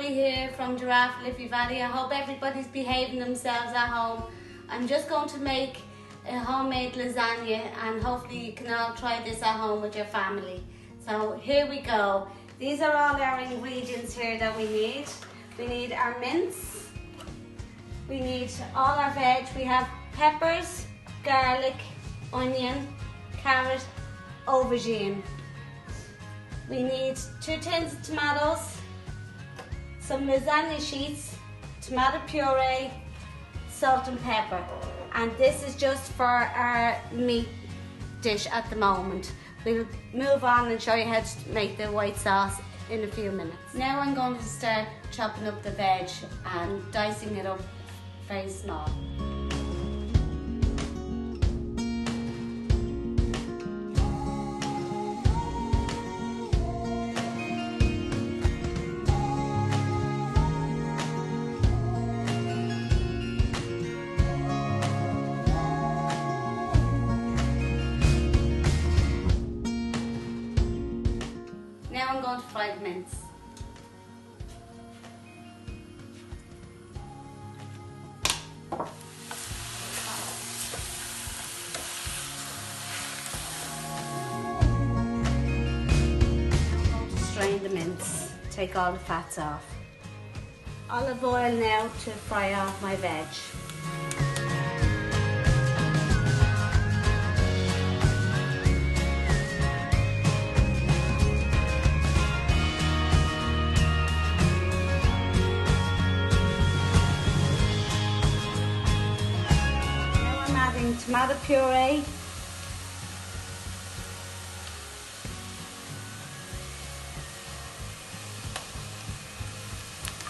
Valerie here from Giraffe Liffey Valley. I hope everybody's behaving themselves at home. I'm just going to make a homemade lasagna and hopefully you can all try this at home with your family. So here we go. These are all our ingredients here that we need. We need our mince. We need all our veg. We have peppers, garlic, onion, carrot, aubergine. We need 2 tins of tomatoes, some lasagna sheets, tomato puree, salt and pepper. And this is just for our meat dish at the moment. We'll move on and show you how to make the white sauce in a few minutes. Now I'm going to start chopping up the veg and dicing it up very small. Now I'm going to fry the mince. I'm going to strain the mince, take all the fats off. Olive oil now to fry off my veg. Tomato puree,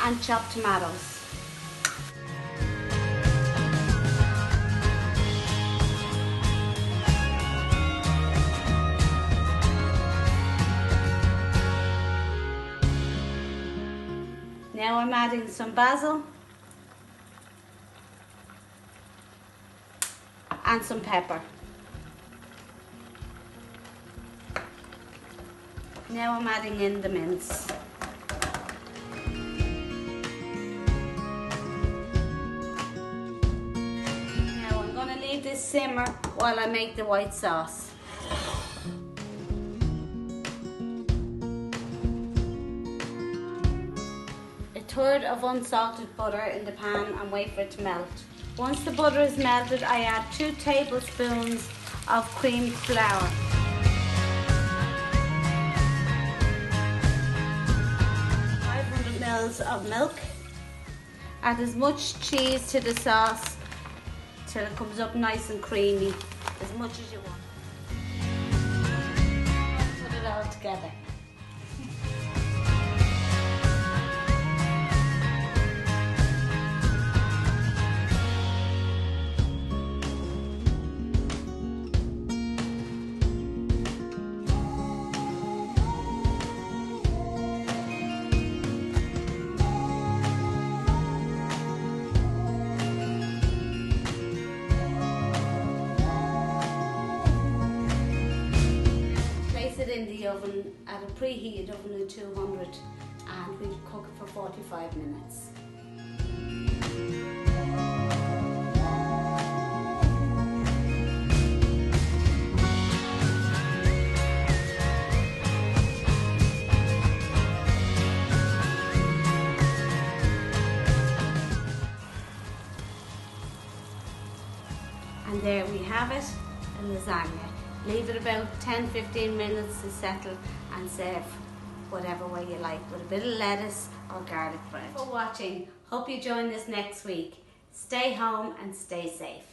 and chopped tomatoes. Now I'm adding some basil and some pepper. Now I'm adding in the mince. Now I'm going to leave this simmer while I make the white sauce. A third of unsalted butter in the pan and wait for it to melt. Once the butter is melted, I add 2 tablespoons of creamed flour. 500 ml of milk. Add as much cheese to the sauce till it comes up nice and creamy, as much as you want. Put it all together. In the oven at a preheated oven of 200 and we'll cook it for 45 minutes. And there we have it, a lasagna. Leave it about 10-15 minutes to settle and serve whatever way you like, with a bit of lettuce or garlic bread. Thanks for watching. Hope you join us next week. Stay home and stay safe.